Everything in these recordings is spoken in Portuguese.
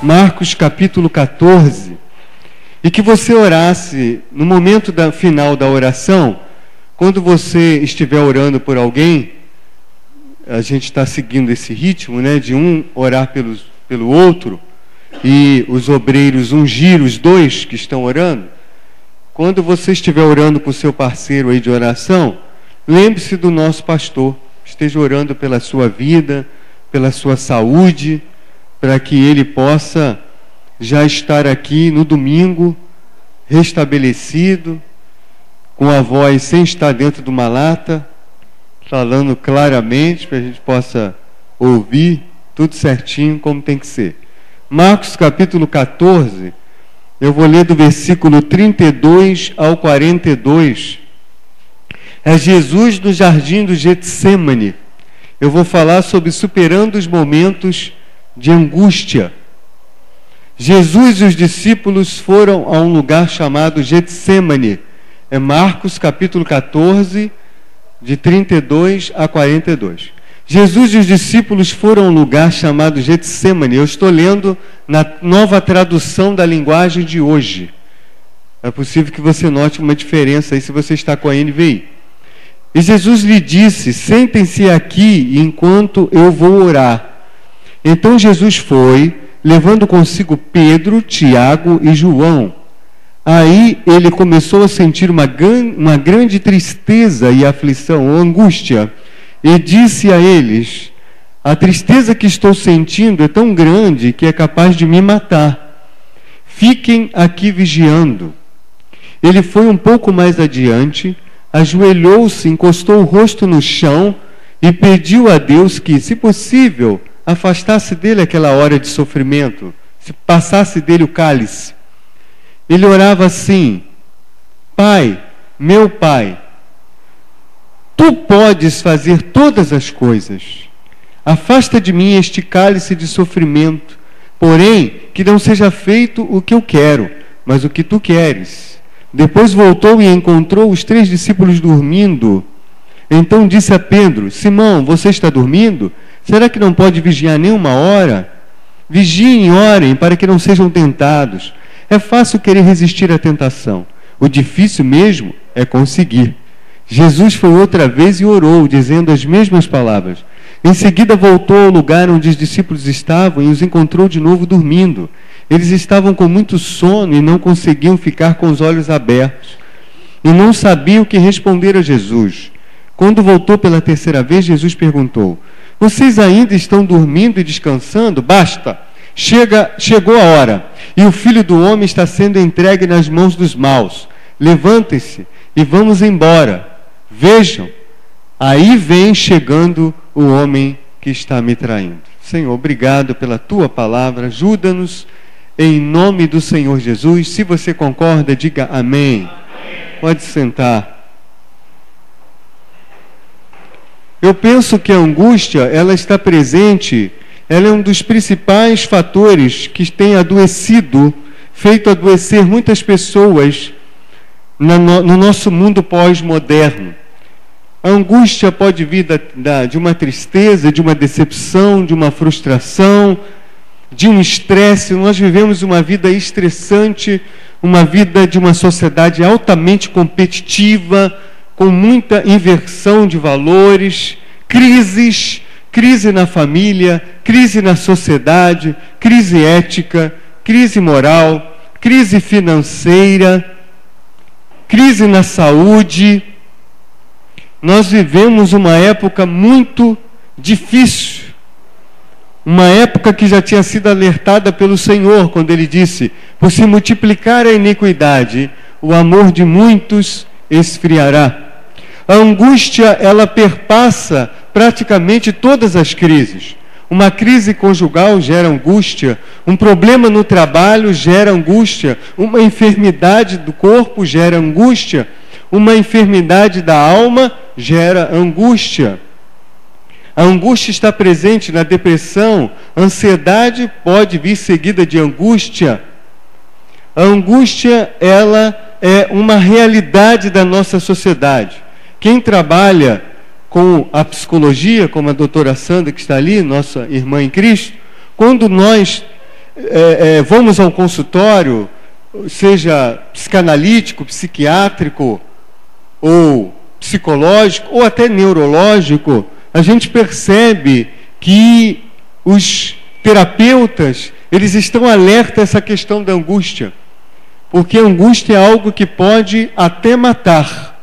Marcos capítulo 14, e que você orasse no momento final da oração, quando você estiver orando por alguém. A gente está seguindo esse ritmo, né, de um orar pelo outro e os obreiros ungir os dois que estão orando. Quando você estiver orando com o seu parceiro aí de oração, lembre-se do nosso pastor. Esteja orando pela sua vida, pela sua saúde, para que ele possa já estar aqui no domingo, restabelecido, com a voz sem estar dentro de uma lata, falando claramente, para a gente possa ouvir tudo certinho como tem que ser. Marcos capítulo 14, eu vou ler do versículo 32 ao 42. É Jesus no jardim do Getsêmani. Eu vou falar sobre superando os momentos de angústia. Jesus e os discípulos foram a um lugar chamado Getsêmani. É Marcos capítulo 14, de 32 a 42. Jesus e os discípulos foram a um lugar chamado Getsêmani. Eu estou lendo na nova tradução da linguagem de hoje. É possível que você note uma diferença aí se você está com a NVI. E Jesus lhe disse: sentem-se aqui enquanto eu vou orar. Então Jesus foi, levando consigo Pedro, Tiago e João. Aí ele começou a sentir uma grande tristeza e aflição, ou angústia, e disse a eles: a tristeza que estou sentindo é tão grande que é capaz de me matar. Fiquem aqui vigiando. Ele foi um pouco mais adiante, ajoelhou-se, encostou o rosto no chão e pediu a Deus que, se possível, afastasse dele aquela hora de sofrimento, se passasse dele o cálice. Ele orava assim: Pai, meu Pai, Tu podes fazer todas as coisas. Afasta de mim este cálice de sofrimento, porém, que não seja feito o que eu quero, mas o que Tu queres. Depois voltou e encontrou os 3 discípulos dormindo. Então disse a Pedro: Simão, você está dormindo? Será que não pode vigiar nem uma hora? Vigiem e orem para que não sejam tentados. É fácil querer resistir à tentação. O difícil mesmo é conseguir. Jesus foi outra vez e orou, dizendo as mesmas palavras. Em seguida voltou ao lugar onde os discípulos estavam e os encontrou de novo dormindo. Eles estavam com muito sono e não conseguiam ficar com os olhos abertos. E não sabiam o que responder a Jesus. Quando voltou pela terceira vez, Jesus perguntou: vocês ainda estão dormindo e descansando? Basta! Chegou a hora, e o Filho do Homem está sendo entregue nas mãos dos maus. Levantem-se e vamos embora. Vejam, aí vem chegando o homem que está me traindo. Senhor, obrigado pela Tua palavra. Ajuda-nos em nome do Senhor Jesus. Se você concorda, diga amém. Pode sentar. Eu penso que a angústia, ela está presente. Ela é um dos principais fatores que tem feito adoecer muitas pessoas no nosso mundo pós-moderno. A angústia pode vir de uma tristeza, de uma decepção, de uma frustração, de um estresse. Nós vivemos uma vida estressante, uma vida de uma sociedade altamente competitiva, com muita inversão de valores, crise na família, crise na sociedade, crise ética, crise moral, crise financeira, crise na saúde. Nós vivemos uma época muito difícil, uma época que já tinha sido alertada pelo Senhor, quando Ele disse: por se multiplicar a iniquidade, o amor de muitos esfriará. A angústia, ela perpassa praticamente todas as crises. Uma crise conjugal gera angústia, um problema no trabalho gera angústia, uma enfermidade do corpo gera angústia, uma enfermidade da alma gera angústia. A angústia está presente na depressão, a ansiedade pode vir seguida de angústia. A angústia, ela é uma realidade da nossa sociedade. Quem trabalha com a psicologia, como a doutora Sandra que está ali, nossa irmã em Cristo, quando nós vamos ao consultório, seja psicanalítico, psiquiátrico, ou psicológico, ou até neurológico, a gente percebe que os terapeutas, eles estão alerta a essa questão da angústia, porque a angústia é algo que pode até matar.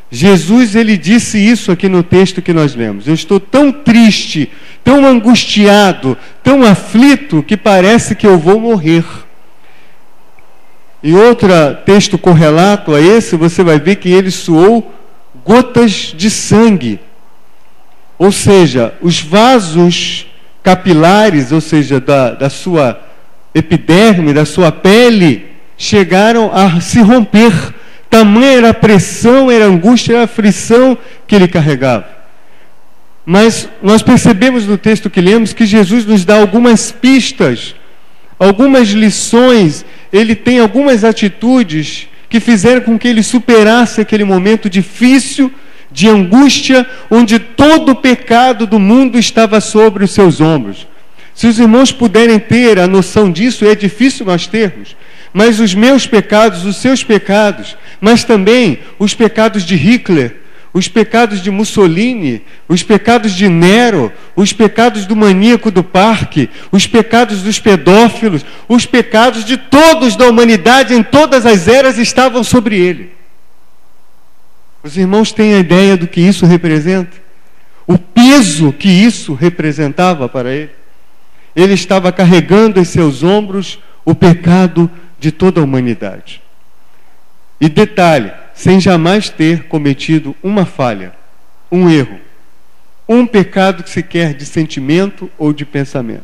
Jesus, ele disse isso aqui no texto que nós lemos: eu estou tão triste, tão angustiado, tão aflito, que parece que eu vou morrer. E outro texto correlato a esse, você vai ver que ele suou gotas de sangue. Ou seja, os vasos capilares, ou seja, da sua epiderme, da sua pele, chegaram a se romper. Tamanha era a pressão, era a angústia, era a aflição que ele carregava. Mas nós percebemos no texto que lemos que Jesus nos dá algumas pistas, algumas lições. Ele tem algumas atitudes que fizeram com que ele superasse aquele momento difícil, de angústia, onde todo o pecado do mundo estava sobre os seus ombros. Se os irmãos puderem ter a noção disso, é difícil nós termos, mas os meus pecados, os seus pecados, mas também os pecados de Hitler, os pecados de Mussolini, os pecados de Nero, os pecados do maníaco do parque, os pecados dos pedófilos, os pecados de todos da humanidade em todas as eras estavam sobre ele. Os irmãos têm a ideia do que isso representa? O peso que isso representava para ele? Ele estava carregando em seus ombros o pecado de toda a humanidade. E detalhe, sem jamais ter cometido uma falha, um erro, um pecado que sequer de sentimento ou de pensamento.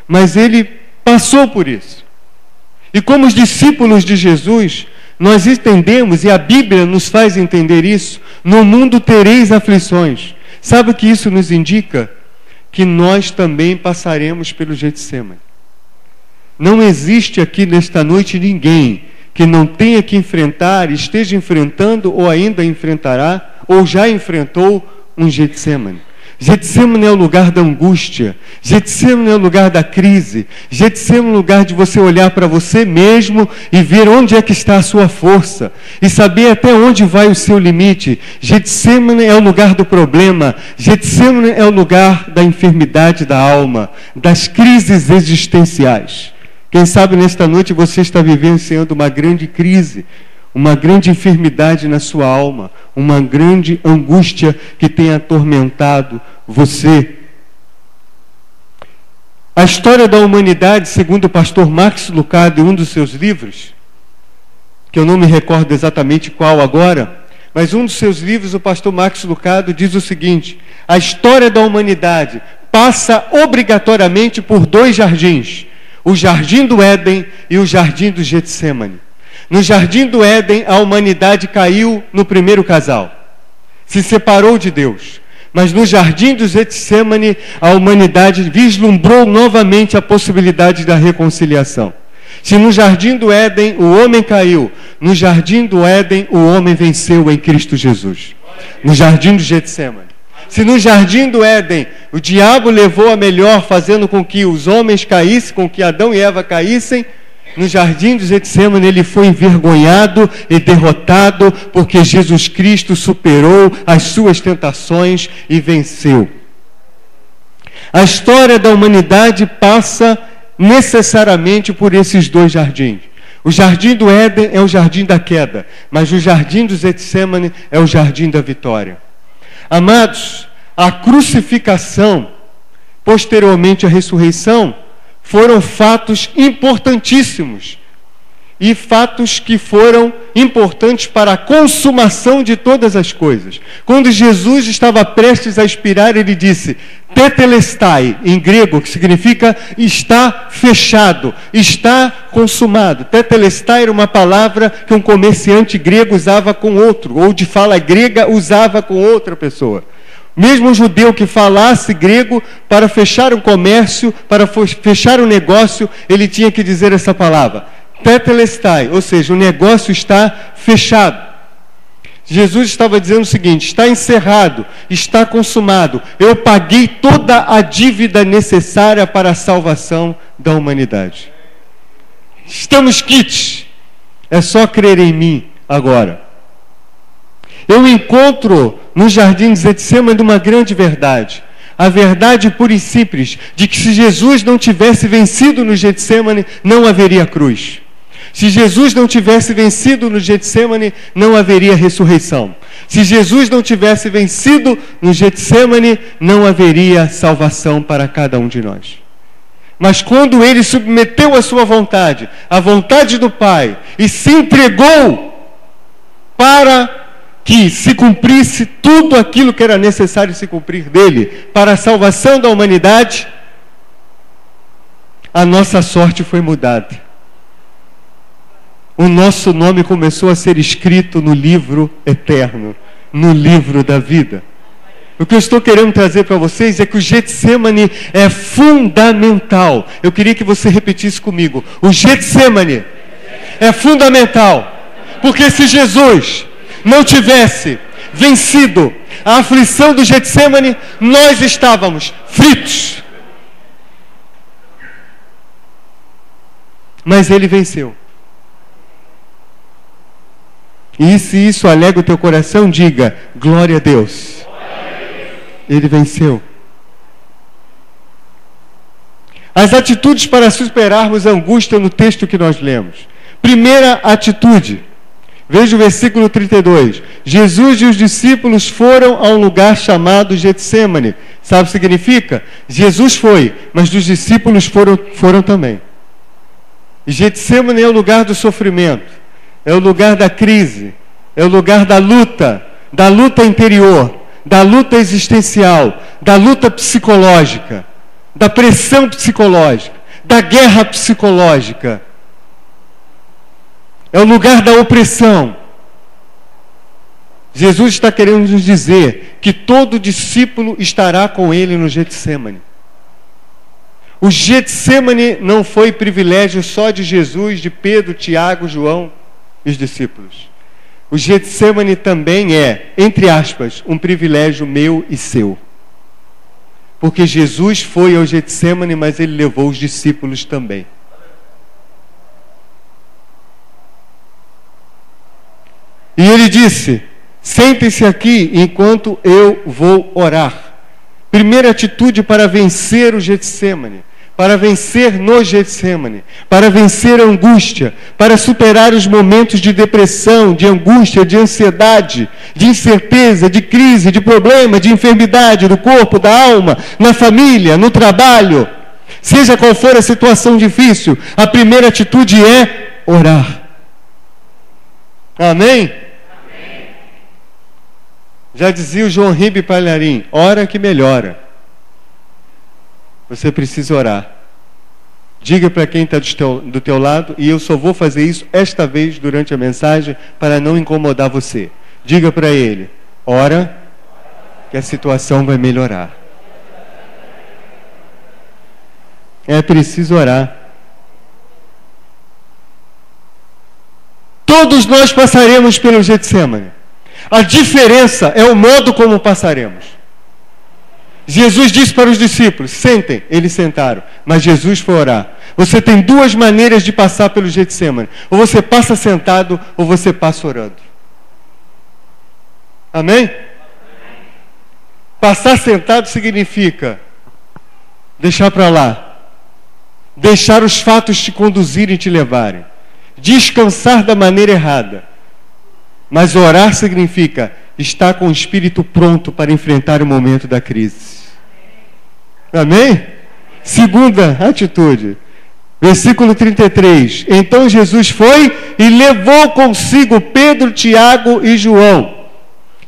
Mas ele passou por isso. E como os discípulos de Jesus, nós entendemos, e a Bíblia nos faz entender isso: no mundo tereis aflições. Sabe o que isso nos indica? Que nós também passaremos pelo Getsemane. Não existe aqui nesta noite ninguém que não tenha que enfrentar, esteja enfrentando ou ainda enfrentará, ou já enfrentou um Getsemane. Getsemane é o lugar da angústia, Getsemane é o lugar da crise, Getsemane é o lugar de você olhar para você mesmo e ver onde é que está a sua força, e saber até onde vai o seu limite. Getsemane é o lugar do problema, Getsemane é o lugar da enfermidade da alma, das crises existenciais. Quem sabe nesta noite você está vivenciando uma grande crise, uma grande enfermidade na sua alma, uma grande angústia que tem atormentado você. A história da humanidade, segundo o pastor Max Lucado, em um dos seus livros, que eu não me recordo exatamente qual agora, mas um dos seus livros, o pastor Max Lucado diz o seguinte: a história da humanidade passa obrigatoriamente por dois jardins: o Jardim do Éden e o Jardim do Getsemane. No Jardim do Éden, a humanidade caiu no primeiro casal, se separou de Deus. Mas no Jardim do Getsemane, a humanidade vislumbrou novamente a possibilidade da reconciliação. Se no Jardim do Éden o homem caiu, no Jardim do Éden o homem venceu em Cristo Jesus. No Jardim do Getsemane. Se no Jardim do Éden o diabo levou a melhor, fazendo com que os homens caíssem, com que Adão e Eva caíssem, no Jardim do Getsemane ele foi envergonhado e derrotado, porque Jesus Cristo superou as suas tentações e venceu. A história da humanidade passa necessariamente por esses dois jardins. O Jardim do Éden é o jardim da queda, mas o Jardim do Getsemane é o jardim da vitória. Amados, a crucificação, posteriormente a ressurreição, foram fatos importantíssimos, e fatos que foram importantes para a consumação de todas as coisas. Quando Jesus estava prestes a expirar, ele disse tetelestai, em grego, que significa está fechado, está consumado. Tetelestai era uma palavra que um comerciante grego usava com outro, ou de fala grega usava com outra pessoa. Mesmo um judeu que falasse grego, para fechar um comércio, para fechar um negócio, ele tinha que dizer essa palavra, tetelestai, ou seja, o negócio está fechado. Jesus estava dizendo o seguinte: está encerrado, está consumado. Eu paguei toda a dívida necessária para a salvação da humanidade. Estamos quites. É só crer em mim agora. Eu encontro no jardim de Getsêmani uma grande verdade. A verdade pura e simples de que se Jesus não tivesse vencido no Getsêmani, não haveria cruz. Se Jesus não tivesse vencido no Getsêmani, não haveria ressurreição. Se Jesus não tivesse vencido no Getsêmani, não haveria salvação para cada um de nós. Mas quando ele submeteu a sua vontade, a vontade do Pai, e se entregou para que se cumprisse tudo aquilo que era necessário se cumprir dele, para a salvação da humanidade, a nossa sorte foi mudada. O nosso nome começou a ser escrito no livro eterno, no livro da vida. O que eu estou querendo trazer para vocês é que o Getsêmani é fundamental. Eu queria que você repetisse comigo. O Getsêmani é fundamental. Porque se Jesus não tivesse vencido a aflição do Getsêmani, nós estávamos fritos. Mas ele venceu. E se isso alegra o teu coração, diga: glória a Deus. Ele venceu. As atitudes para superarmos a angústia no texto que nós lemos. Primeira atitude. Veja o versículo 32. Jesus e os discípulos foram a um lugar chamado Getsêmani. Sabe o que significa? Jesus foi, mas os discípulos foram também. Getsêmani é o lugar do sofrimento. É o lugar da crise, é o lugar da luta interior, da luta existencial, da luta psicológica, da pressão psicológica, da guerra psicológica. É o lugar da opressão. Jesus está querendo nos dizer que todo discípulo estará com ele no Getsêmani. O Getsêmani não foi privilégio só de Jesus, de Pedro, Tiago, João e os discípulos. O Getsêmani também é, entre aspas, um privilégio meu e seu. Porque Jesus foi ao Getsêmani, mas ele levou os discípulos também. E ele disse: sentem-se aqui enquanto eu vou orar. Primeira atitude para vencer o Getsêmani. Para vencer no Getsêmani, para vencer a angústia, para superar os momentos de depressão, de angústia, de ansiedade, de incerteza, de crise, de problema, de enfermidade do corpo, da alma, na família, no trabalho. Seja qual for a situação difícil, a primeira atitude é orar. Amém? Amém. Já dizia o João Ribe Palharim: ora que melhora. Você precisa orar. Diga para quem está do teu lado, e eu só vou fazer isso esta vez durante a mensagem para não incomodar você. Diga para ele: ora que a situação vai melhorar. É preciso orar. Todos nós passaremos pelo Getsêmani. A diferença é o modo como passaremos. Jesus disse para os discípulos: sentem. Eles sentaram, mas Jesus foi orar. Você tem duas maneiras de passar pelo Getsêmani: ou você passa sentado, ou você passa orando. Amém? Passar sentado significa deixar para lá, deixar os fatos te conduzirem e te levarem, descansar da maneira errada. Mas orar significa estar com o espírito pronto para enfrentar o momento da crise. Amém? Segunda atitude, versículo 33. Então Jesus foi e levou consigo Pedro, Tiago e João.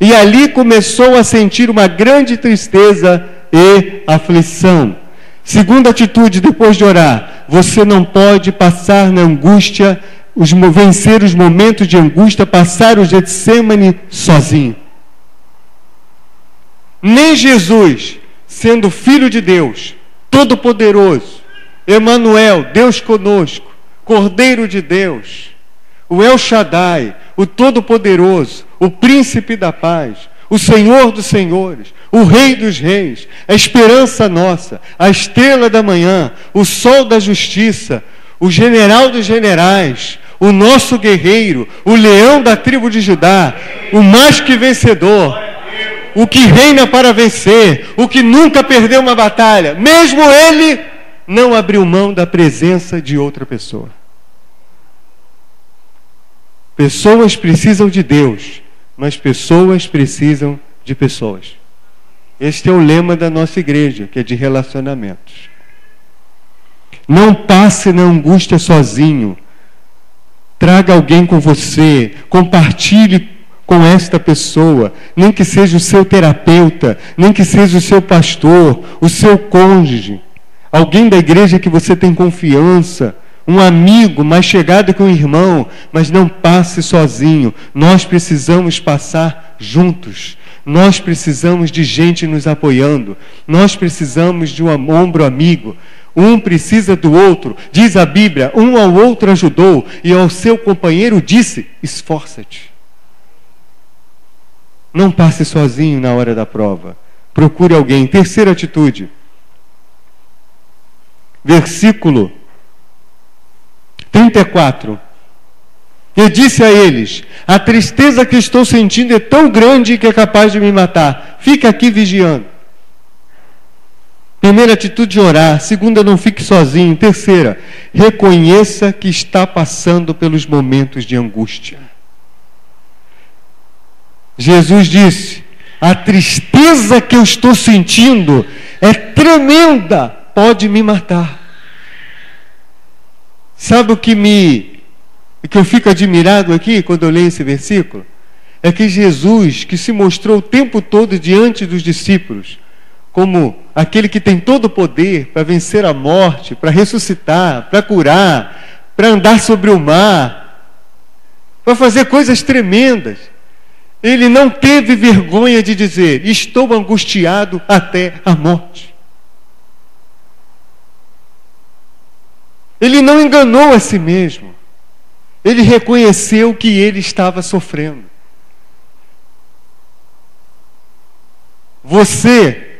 E ali começou a sentir uma grande tristeza e aflição. Segunda atitude depois de orar: você não pode passar na angústia, vencer os momentos de angústia, passar o Getsêmani sozinho. Nem Jesus, sendo Filho de Deus, Todo-Poderoso, Emanuel, Deus conosco, Cordeiro de Deus, o El Shaddai, o Todo-Poderoso, o Príncipe da Paz, o Senhor dos Senhores, o Rei dos Reis, a esperança nossa, a estrela da manhã, o sol da justiça, o general dos generais, o nosso guerreiro, o leão da tribo de Judá, o mais que vencedor, o que reina para vencer, o que nunca perdeu uma batalha, mesmo ele não abriu mão da presença de outra pessoa. Pessoas precisam de Deus, mas pessoas precisam de pessoas. Este é o lema da nossa igreja, que é de relacionamentos. Não passe na angústia sozinho. Traga alguém com você, compartilhe com esta pessoa, nem que seja o seu terapeuta, nem que seja o seu pastor, o seu cônjuge, alguém da igreja que você tem confiança, um amigo mais chegado que um irmão, mas não passe sozinho. Nós precisamos passar juntos. Nós precisamos de gente nos apoiando. Nós precisamos de um ombro amigo. Um precisa do outro. Diz a Bíblia, um ao outro ajudou e ao seu companheiro disse, esforça-te. Não passe sozinho na hora da prova. Procure alguém. Terceira atitude. Versículo 34. Eu disse a eles, a tristeza que estou sentindo é tão grande que é capaz de me matar. Fica aqui vigiando. Primeira atitude, orar. Segunda, não fique sozinho. Terceira, reconheça que está passando pelos momentos de angústia. Jesus disse, a tristeza que eu estou sentindo é tremenda, pode me matar. Sabe o que eu fico admirado aqui, quando eu leio esse versículo? É que Jesus, que se mostrou o tempo todo diante dos discípulos, como aquele que tem todo o poder para vencer a morte, para ressuscitar, para curar, para andar sobre o mar, para fazer coisas tremendas. Ele não teve vergonha de dizer, estou angustiado até a morte. Ele não enganou a si mesmo. Ele reconheceu que ele estava sofrendo. Você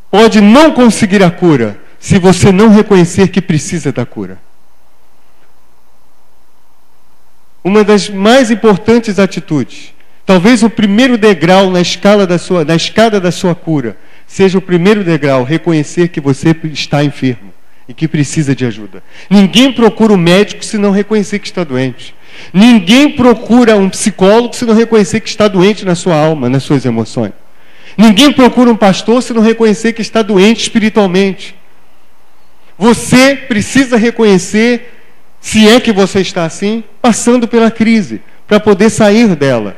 pode não conseguir a cura se você não reconhecer que precisa da cura. Uma das mais importantes atitudes, talvez o primeiro degrau na escada da sua cura, seja o primeiro degrau, reconhecer que você está enfermo e que precisa de ajuda. Ninguém procura um médico se não reconhecer que está doente. Ninguém procura um psicólogo se não reconhecer que está doente na sua alma, nas suas emoções. Ninguém procura um pastor se não reconhecer que está doente espiritualmente. Você precisa reconhecer, se é que você está assim, passando pela crise, para poder sair dela.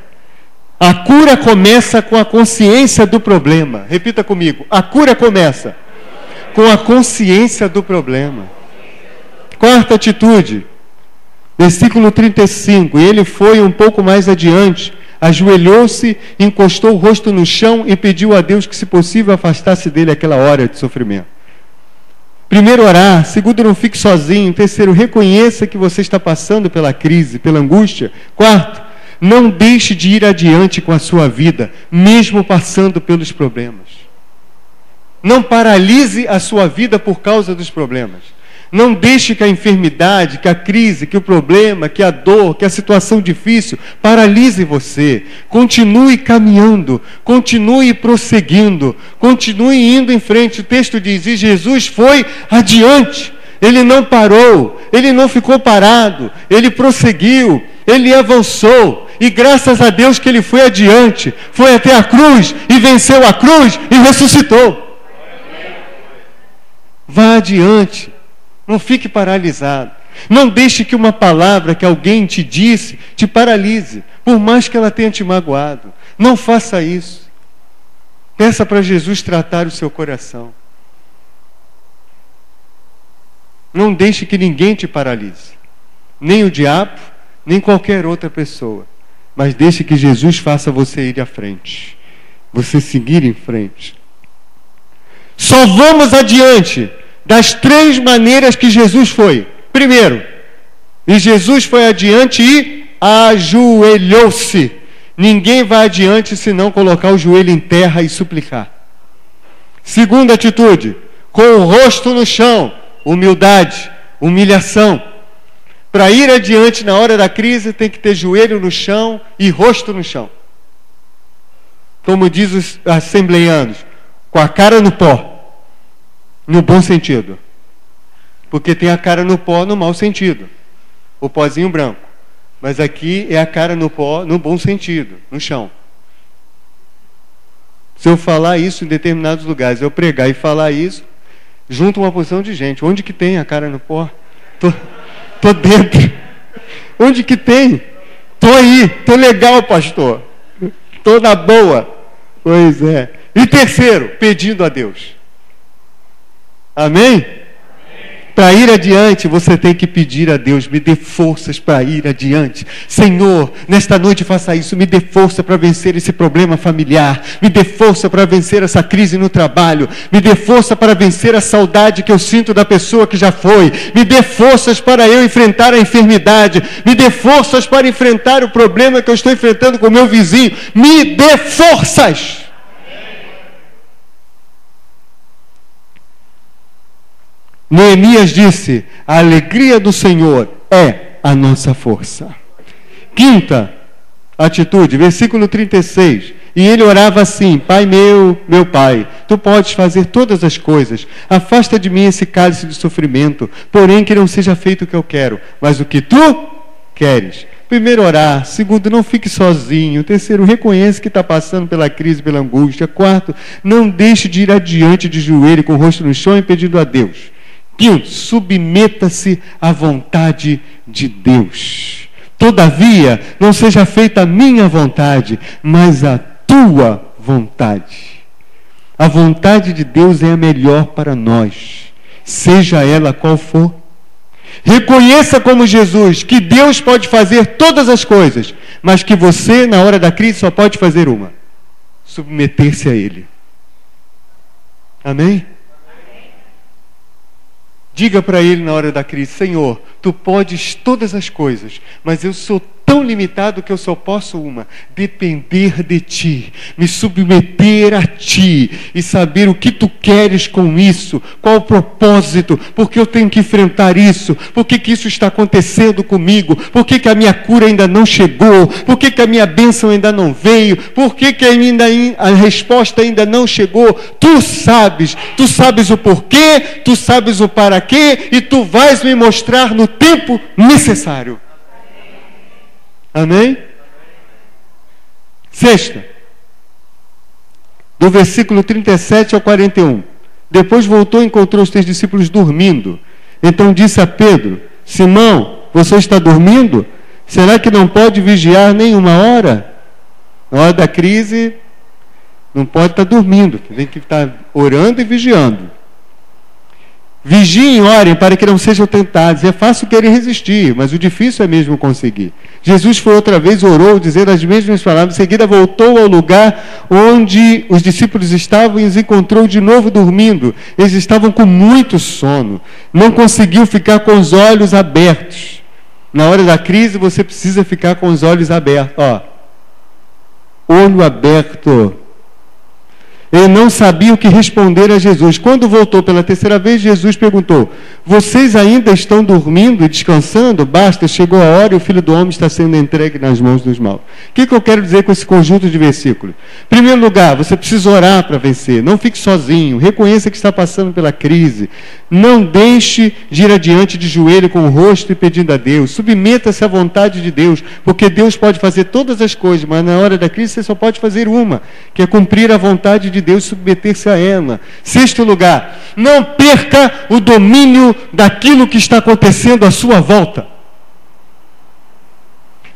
A cura começa com a consciência do problema. Repita comigo, a cura começa com a consciência do problema. Quarta atitude, versículo 35. E ele foi um pouco mais adiante, ajoelhou-se, encostou o rosto no chão e pediu a Deus que, se possível, afastasse dele aquela hora de sofrimento. Primeiro, orar. Segundo, não fique sozinho. Terceiro, reconheça que você está passando pela crise, pela angústia. Quarto, não deixe de ir adiante com a sua vida, mesmo passando pelos problemas. Não paralise a sua vida por causa dos problemas. Não deixe que a enfermidade, que a crise, que o problema, que a dor, que a situação difícil paralise você. Continue caminhando, continue prosseguindo, continue indo em frente. O texto diz, e Jesus foi adiante. Ele não parou, ele não ficou parado, ele prosseguiu, ele avançou. E graças a Deus que ele foi adiante, foi até a cruz e venceu a cruz e ressuscitou. Vá adiante, não fique paralisado. Não deixe que uma palavra que alguém te disse te paralise, por mais que ela tenha te magoado. Não faça isso. Peça para Jesus tratar o seu coração. Não deixe que ninguém te paralise, nem o diabo, nem qualquer outra pessoa. Mas deixe que Jesus faça você ir à frente, você seguir em frente. Só vamos adiante das três maneiras que Jesus foi. Primeiro, e Jesus foi adiante e ajoelhou-se. Ninguém vai adiante se não colocar o joelho em terra e suplicar. Segunda atitude, com o rosto no chão, humildade, humilhação. Para ir adiante na hora da crise, tem que ter joelho no chão e rosto no chão. Como diz os assembleianos, com a cara no pó, no bom sentido. Porque tem a cara no pó no mau sentido, o pozinho branco. Mas aqui é a cara no pó no bom sentido, no chão. Se eu falar isso em determinados lugares, eu pregar e falar isso, junto uma porção de gente. Onde que tem a cara no pó? Tô dentro. Onde que tem? Tô aí, tô legal, pastor. Tô na boa. Pois é. E terceiro, pedindo a Deus. Amém? Para ir adiante, você tem que pedir a Deus, me dê forças para ir adiante. Senhor, nesta noite faça isso, me dê força para vencer esse problema familiar, me dê força para vencer essa crise no trabalho, me dê força para vencer a saudade que eu sinto da pessoa que já foi, me dê forças para eu enfrentar a enfermidade, me dê forças para enfrentar o problema que eu estou enfrentando com o meu vizinho, me dê forças. Neemias disse, a alegria do Senhor é a nossa força. Quinta atitude, versículo 36. E ele orava assim, Pai meu, meu Pai, Tu podes fazer todas as coisas. Afasta de mim esse cálice de sofrimento, porém que não seja feito o que eu quero, mas o que Tu queres. Primeiro, orar. Segundo, não fique sozinho. Terceiro, reconheça que está passando pela crise, pela angústia. Quarto, não deixe de ir adiante de joelho, com o rosto no chão e pedindo a Deus. Quinto, submeta-se à vontade de Deus. Todavia, não seja feita a minha vontade, mas a tua vontade. A vontade de Deus é a melhor para nós, seja ela qual for. Reconheça como Jesus que Deus pode fazer todas as coisas, mas que você, na hora da crise, só pode fazer uma: submeter-se a Ele. Amém? Diga para Ele na hora da crise, Senhor, Tu podes todas as coisas, mas eu sou tão limitado que eu só posso uma: depender de Ti, me submeter a Ti e saber o que Tu queres com isso, qual o propósito, por que eu tenho que enfrentar isso, por que isso está acontecendo comigo, por que a minha cura ainda não chegou, por que a minha bênção ainda não veio, por que ainda a resposta ainda não chegou. Tu sabes o porquê, Tu sabes o para quê, e Tu vais me mostrar no tempo necessário. Amém? Sexta, do versículo 37 ao 41. Depois voltou e encontrou os 3 discípulos dormindo. Então disse a Pedro, Simão, você está dormindo? Será que não pode vigiar nem uma hora? Na hora da crise, não pode estar dormindo. Tem que estar orando e vigiando. Vigiem e orem para que não sejam tentados. É fácil querer resistir, mas o difícil é mesmo conseguir. Jesus foi outra vez, orou, dizendo as mesmas palavras. Em seguida voltou ao lugar onde os discípulos estavam e os encontrou de novo dormindo. Eles estavam com muito sono. Não conseguiu ficar com os olhos abertos. Na hora da crise você precisa ficar com os olhos abertos. Olho aberto. Ele não sabia o que responder a Jesus. Quando voltou pela terceira vez, Jesus perguntou, vocês ainda estão dormindo e descansando? Basta, chegou a hora e o Filho do Homem está sendo entregue nas mãos dos maus. O que eu quero dizer com esse conjunto de versículos? Em primeiro lugar, você precisa orar para vencer. Não fique sozinho. Reconheça que está passando pela crise. Não deixe de ir adiante de joelho com o rosto e pedindo a Deus. Submeta-se à vontade de Deus, porque Deus pode fazer todas as coisas, mas na hora da crise você só pode fazer uma, que é cumprir a vontade de Deus, submeter-se a ela. Sexto lugar, não perca o domínio daquilo que está acontecendo à sua volta.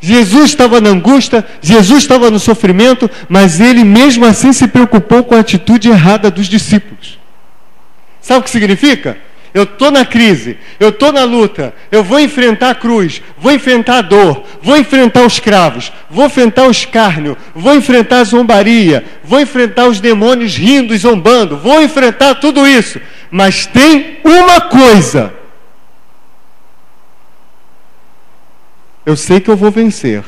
Jesus estava na angústia, Jesus estava no sofrimento, mas ele mesmo assim se preocupou com a atitude errada dos discípulos. Sabe o que significa? Eu estou na crise, eu estou na luta, eu vou enfrentar a cruz, vou enfrentar a dor, vou enfrentar os cravos, vou enfrentar o escárnio, vou enfrentar a zombaria, vou enfrentar os demônios rindo e zombando, vou enfrentar tudo isso. Mas tem uma coisa. eu sei que eu vou vencer.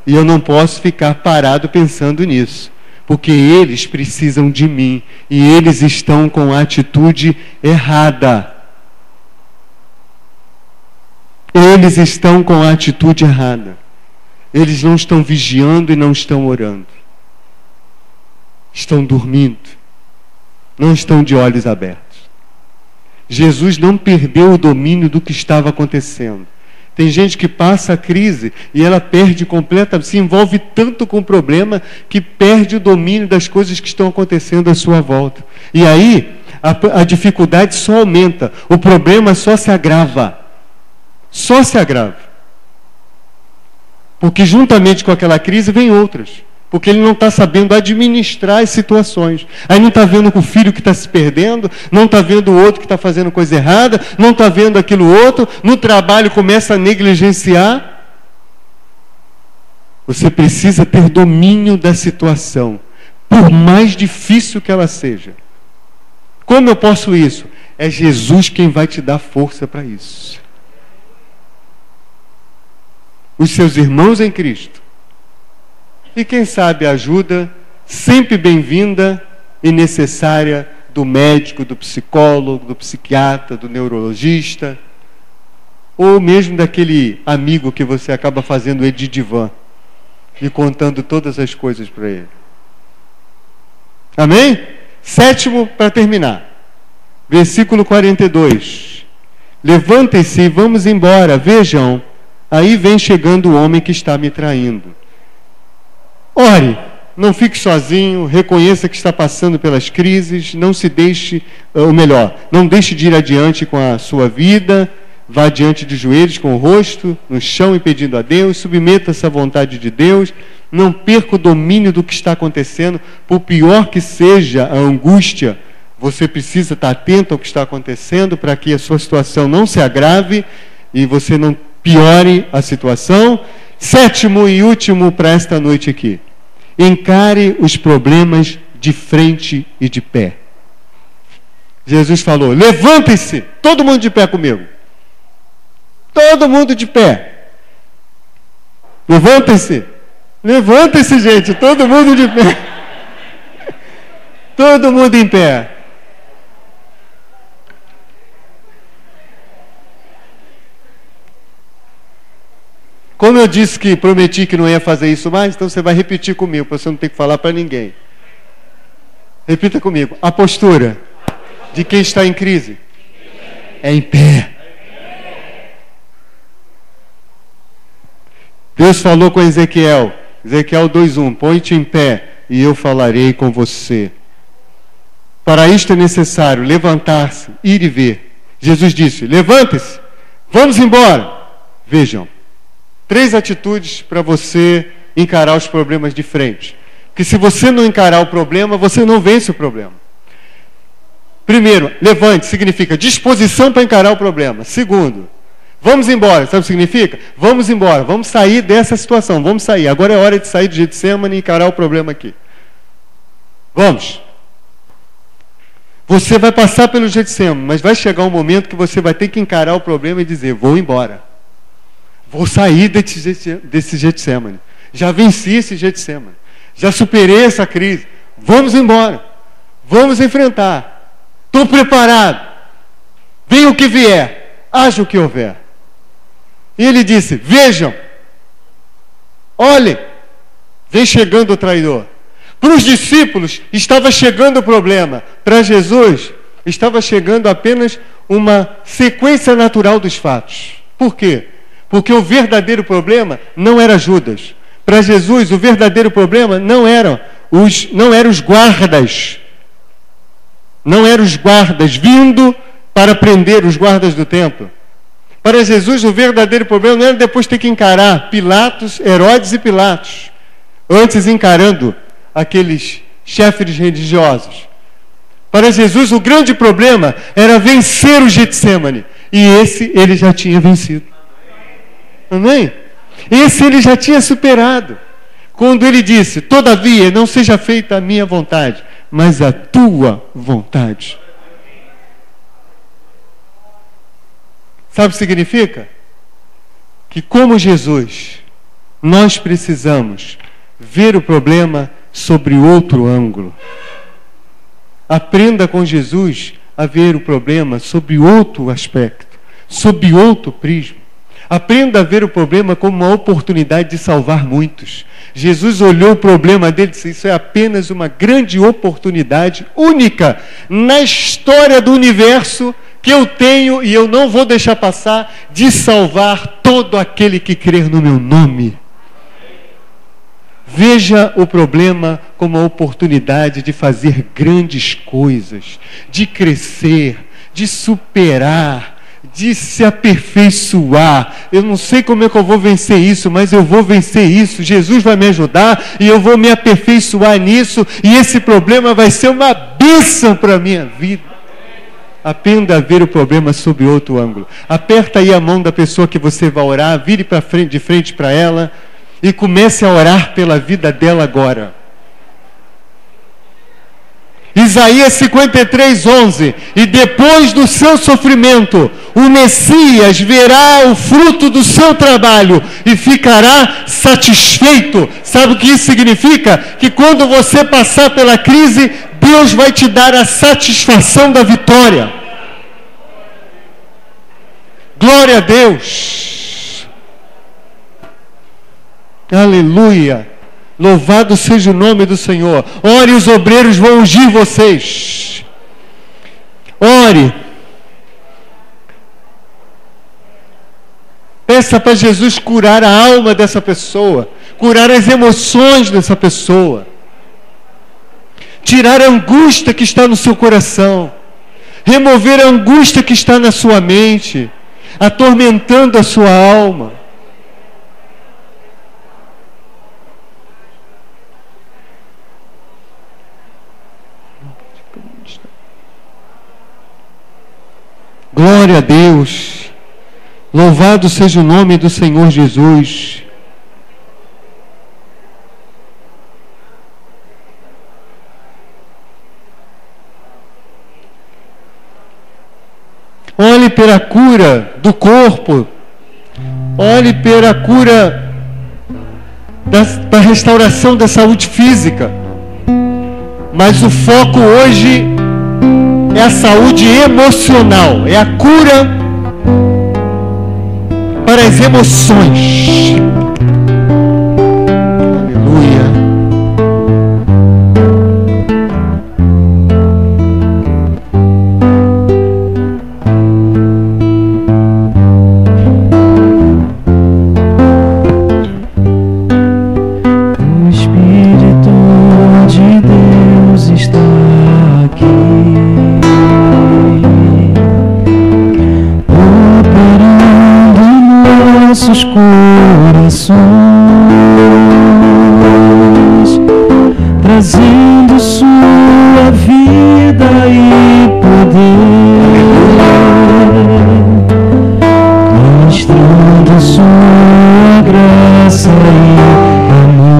E eu não posso ficar parado pensando nisso, porque eles precisam de mim e eles estão com a atitude errada. Eles estão com a atitude errada. Eles não estão vigiando e não estão orando. Estão dormindo. Não estão de olhos abertos. Jesus não perdeu o domínio do que estava acontecendo. Tem gente que passa a crise e ela perde completamente, se envolve tanto com o problema que perde o domínio das coisas que estão acontecendo à sua volta. E aí, a dificuldade só aumenta, o problema só se agrava. Só se agrava. Porque juntamente com aquela crise vem outras. Porque ele não está sabendo administrar as situações. Aí não está vendo o filho que está se perdendo, não está vendo o outro que está fazendo coisa errada, não está vendo aquilo outro, no trabalho começa a negligenciar. Você precisa ter domínio da situação, por mais difícil que ela seja. Como eu posso isso? É Jesus quem vai te dar força para isso. Os seus irmãos em Cristo. E quem sabe a ajuda, sempre bem-vinda e necessária, do médico, do psicólogo, do psiquiatra, do neurologista, ou mesmo daquele amigo que você acaba fazendo ele de divã e contando todas as coisas para ele. Amém? Sétimo, para terminar. Versículo 42. Levantem-se e vamos embora. Vejam, aí vem chegando o homem que está me traindo. Ore, não fique sozinho, reconheça que está passando pelas crises, não se deixe, ou melhor, não deixe de ir adiante com a sua vida, vá adiante de joelhos com o rosto no chão e pedindo a Deus, submeta-se à vontade de Deus, não perca o domínio do que está acontecendo, por pior que seja a angústia, você precisa estar atento ao que está acontecendo para que a sua situação não se agrave e você não piore a situação. Sétimo e último para esta noite aqui. Encare os problemas de frente e de pé. Jesus falou, levantem-se, todo mundo de pé comigo. Todo mundo de pé. Levantem-se. Levantem-se, gente, todo mundo de pé. Todo mundo em pé. Como eu disse que prometi que não ia fazer isso mais, então você vai repetir comigo, para você não ter que falar para ninguém. Repita comigo. A postura de quem está em crise é em pé. Deus falou com Ezequiel, Ezequiel 2:1, põe-te em pé e eu falarei com você. Para isto é necessário levantar-se, ir e ver. Jesus disse, levante-se, vamos embora. Vejam. 3 atitudes para você encarar os problemas de frente. Porque se você não encarar o problema, você não vence o problema. Primeiro, levante, significa disposição para encarar o problema. Segundo, vamos embora. Sabe o que significa? Vamos embora, vamos sair dessa situação, vamos sair. Agora é hora de sair do Getsemane e encarar o problema aqui. Vamos. Você vai passar pelo Getsemane, mas vai chegar um momento que você vai ter que encarar o problema e dizer, vou embora. Vou sair desse Getsemane. Já venci esse Getsemane. Já superei essa crise. Vamos embora. Vamos enfrentar. Estou preparado. Venha o que vier. Haja o que houver. E ele disse, vejam. Olhem. Vem chegando o traidor. Para os discípulos estava chegando o problema. Para Jesus estava chegando apenas uma sequência natural dos fatos. Por quê? Porque o verdadeiro problema não era Judas. Para Jesus, o verdadeiro problema não eram os guardas. Não eram os guardas vindo para prender os guardas do templo. Para Jesus, o verdadeiro problema não era depois ter que encarar Pilatos, Herodes e Pilatos. Antes encarando aqueles chefes religiosos. Para Jesus, o grande problema era vencer o Getsemane. E esse ele já tinha vencido. Amém? Esse ele já tinha superado. Quando ele disse, todavia, não seja feita a minha vontade, mas a tua vontade. Sabe o que significa? que, como Jesus, nós precisamos ver o problema sobre outro ângulo. Aprenda com Jesus a ver o problema sobre outro aspecto, sob outro prisma. Aprenda a ver o problema como uma oportunidade de salvar muitos. Jesus olhou o problema dele e disse: isso é apenas uma grande oportunidade, única na história do universo, que eu tenho e eu não vou deixar passar, de salvar todo aquele que crer no meu nome. Veja o problema como uma oportunidade de fazer grandes coisas, de crescer, de superar, de se aperfeiçoar. Eu não sei como é que eu vou vencer isso, mas eu vou vencer isso. Jesus vai me ajudar e eu vou me aperfeiçoar nisso, e esse problema vai ser uma bênção para a minha vida. Aprenda a ver o problema sob outro ângulo. Aperta aí a mão da pessoa que você vai orar, vire para frente, de frente para ela, e comece a orar pela vida dela agora. Isaías 53:11. E depois do seu sofrimento, o Messias verá o fruto do seu trabalho e ficará satisfeito. Sabe o que isso significa? Que quando você passar pela crise, Deus vai te dar a satisfação da vitória. Glória a Deus. Aleluia. Louvado seja o nome do Senhor. Ore, os obreiros vão ungir vocês. Ore. Peça para Jesus curar a alma dessa pessoa, curar as emoções dessa pessoa, tirar a angústia que está no seu coração, remover a angústia que está na sua mente, atormentando a sua alma. Glória a Deus. Louvado seja o nome do Senhor Jesus. Olhe pela cura do corpo. Olhe pela cura da restauração da saúde física. Mas o foco hoje é a saúde emocional, é a cura para as emoções. Aleluia. O Espírito de Deus está aqui, nossos corações, trazendo sua vida e poder, mostrando sua graça e amor.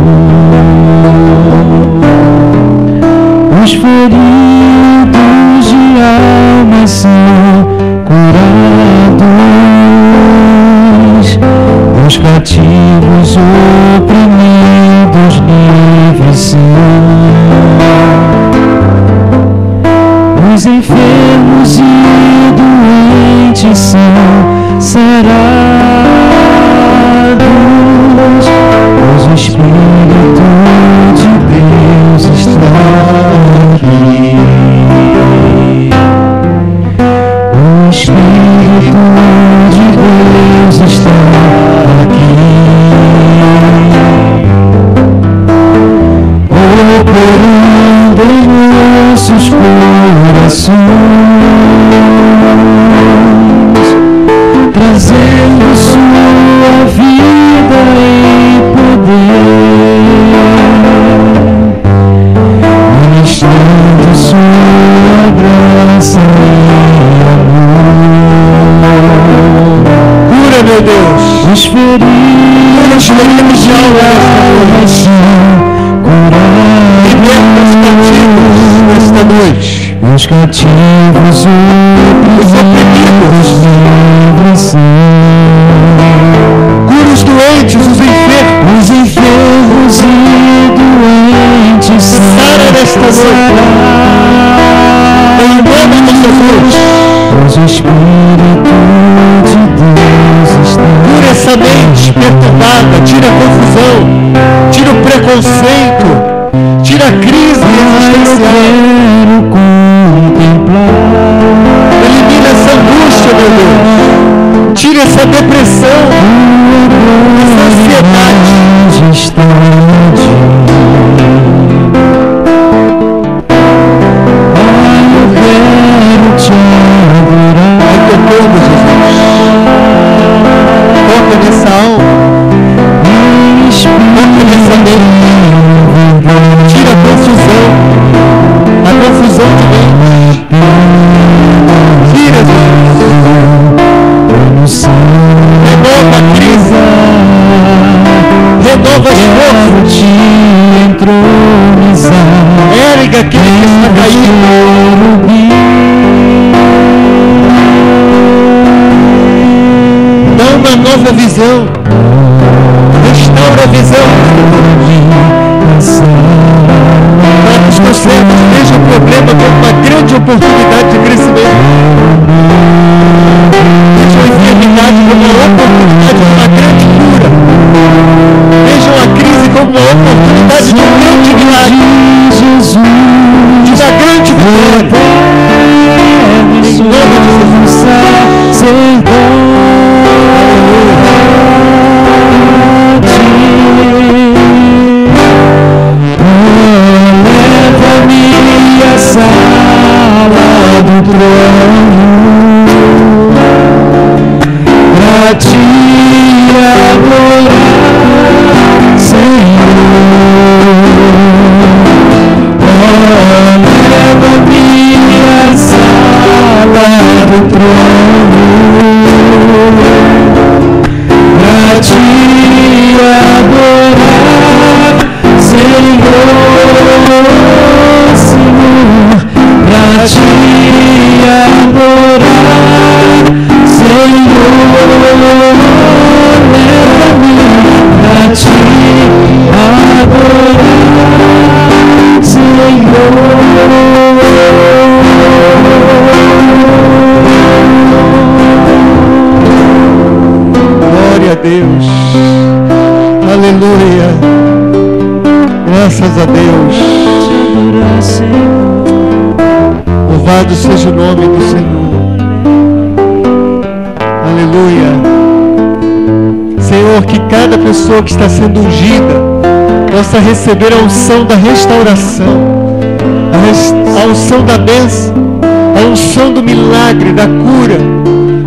Os feridos de alma são curados, os cativos oprimidos livres são, os enfermos e doentes são sarados, pois o Espírito de Deus está aqui. O Espírito de Deus está aqui, operando em nossos corações, trazendo sua vida e poder, ministrando sua graça e amor. Cura, meu Deus. Os feridos de alma são curados, Liberta os cativos nesta noite. os cativos oprimidos livres são. preconceito, tira a crise existencial. Elimina essa angústia, meu Deus. Tira essa depressão, essa ansiedade. Vai tocando, Jesus. Toca nessa alma. Toca nessa mente. Tira a confusão. A confusão de mente. Tira, Jesus. Renova a crise. Renova as forças. Erga aquele que está caído. Dá uma nova visão. Restaura a visão. Para que os teus servos vejam o problema como uma grande oportunidade de crescimento. Vejam a enfermidade como uma oportunidade de uma grande cura. Vejam a crise como uma oportunidade de um grande milagre. De uma grande vitória. Em nome de Jesus. Leva-me à sala do trono pra te adorar, Senhor. Leva-me à sala do trono pra te adorar, Senhor, Senhor, pra te adorar, Senhor, leva-me pra te adorar, Senhor. Glória a Deus. Aleluia. Graças a Deus. Louvado seja o nome do Senhor. Aleluia. Senhor, que cada pessoa que está sendo ungida possa receber a unção da restauração, a unção da bênção, a unção do milagre, da cura,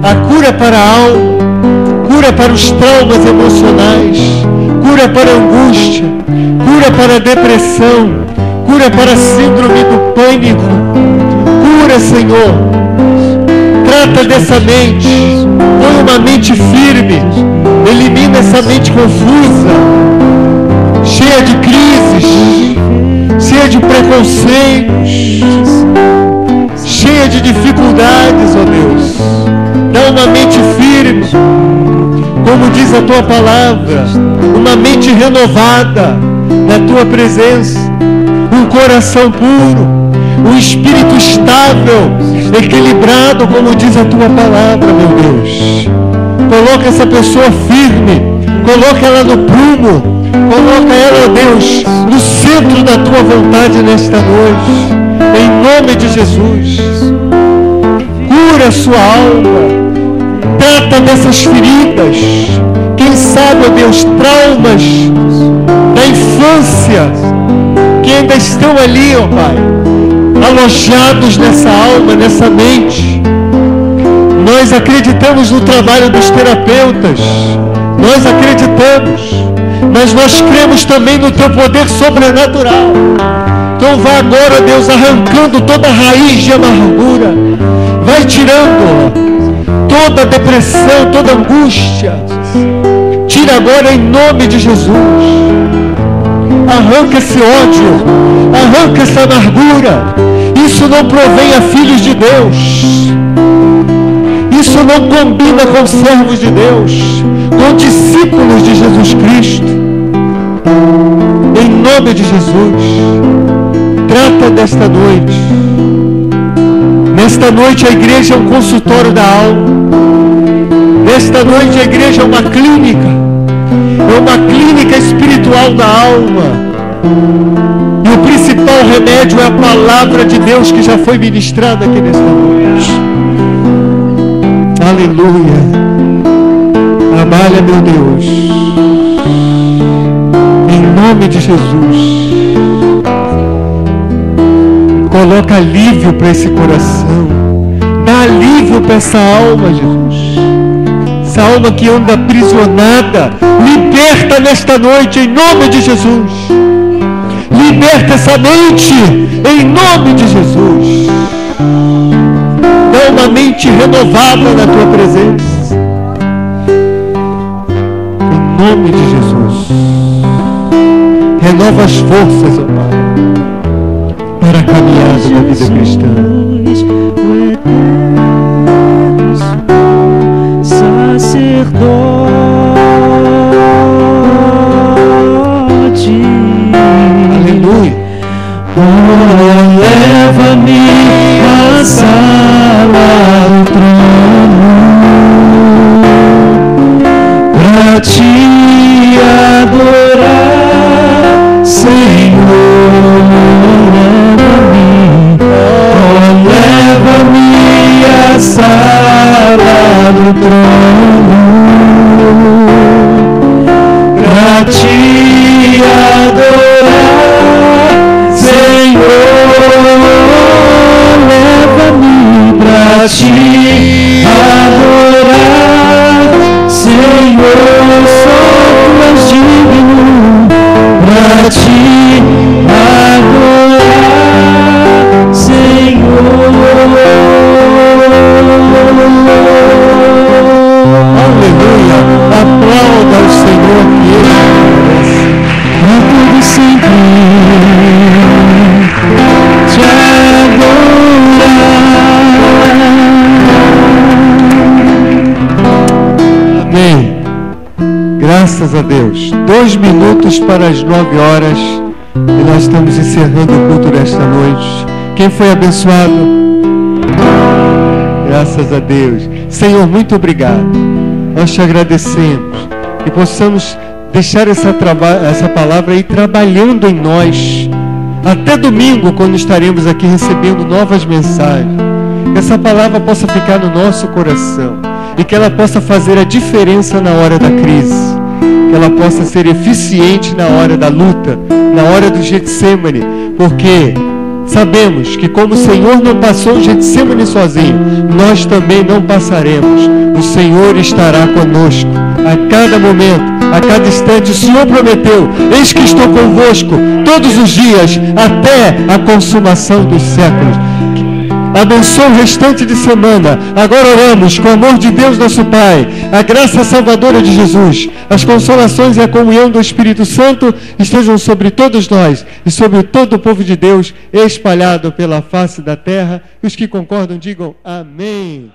a cura para a alma, cura para os traumas emocionais, cura para a angústia, cura para a depressão, cura para a síndrome do pânico. Cura, Senhor. Trata dessa mente. Põe uma mente firme. Elimina essa mente confusa, cheia de crises, cheia de preconceitos, cheia de dificuldades, ó Deus. Dá uma mente firme, como diz a Tua palavra, uma mente renovada na Tua presença, um coração puro, um espírito estável, equilibrado, como diz a Tua palavra, meu Deus. Coloca essa pessoa firme, coloca ela no prumo, coloca ela, ó Deus, no centro da Tua vontade nesta noite, em nome de Jesus. Cura a sua alma, trata dessas feridas, quem sabe, ó Deus, traumas da infância, que ainda estão ali, ó Pai, alojados nessa alma, nessa mente. Nós acreditamos no trabalho dos terapeutas, nós acreditamos, mas nós cremos também no Teu poder sobrenatural. Então vá agora, Deus, arrancando toda a raiz de amargura, vai tirando toda a depressão, toda a angústia, tira agora em nome de Jesus. Arranca esse ódio, arranca essa amargura. Isso não provém a filhos de Deus, isso não combina com servos de Deus, com discípulos de Jesus Cristo. Em nome de Jesus, trata desta noite. Nesta noite a igreja é um consultório da alma. Nesta noite a igreja é uma clínica espiritual da alma. E o principal remédio é a palavra de Deus que já foi ministrada aqui nesta noite. Aleluia. Trabalha, meu Deus. Em nome de Jesus. Coloca alívio para esse coração. Dá alívio para essa alma, Jesus. Essa alma que anda aprisionada. Liberta nesta noite, em nome de Jesus. Liberta essa mente, em nome de Jesus. Dá uma mente renovada na tua presença. Em nome de Jesus. Renova as forças, ó Pai, para a caminhada da vida cristã. Sacerdote, aleluia. Oh, leva-me à sala do trono pra te adorar, Senhor. Leva-me à sala do trono pra te adorar, Senhor. Leva-me pra te adorar, Senhor. Só tu és digno pra te adorar, Senhor. Aleluia. Aplauda o Senhor que Ele merece. Pra tudo sempre te adorar. Amém. Graças a Deus. 2 minutos para as 9 horas. E nós estamos encerrando o culto desta noite. Quem foi abençoado? Graças a Deus. Senhor, muito obrigado. Nós te agradecemos. Que possamos deixar essa palavra aí trabalhando em nós. Até domingo, quando estaremos aqui recebendo novas mensagens. Que essa palavra possa ficar no nosso coração. E que ela possa fazer a diferença na hora da crise. Que ela possa ser eficiente na hora da luta. Na hora do Getsemane. Porque sabemos que como o Senhor não passou o Getsemane sozinho, nós também não passaremos. O Senhor estará conosco a cada momento, a cada instante. O Senhor prometeu: eis que estou convosco todos os dias, até a consumação dos séculos. Abençoa o restante de semana. Agora oramos com o amor de Deus nosso Pai, a graça salvadora de Jesus, as consolações e a comunhão do Espírito Santo estejam sobre todos nós e sobre todo o povo de Deus espalhado pela face da terra. E os que concordam digam amém.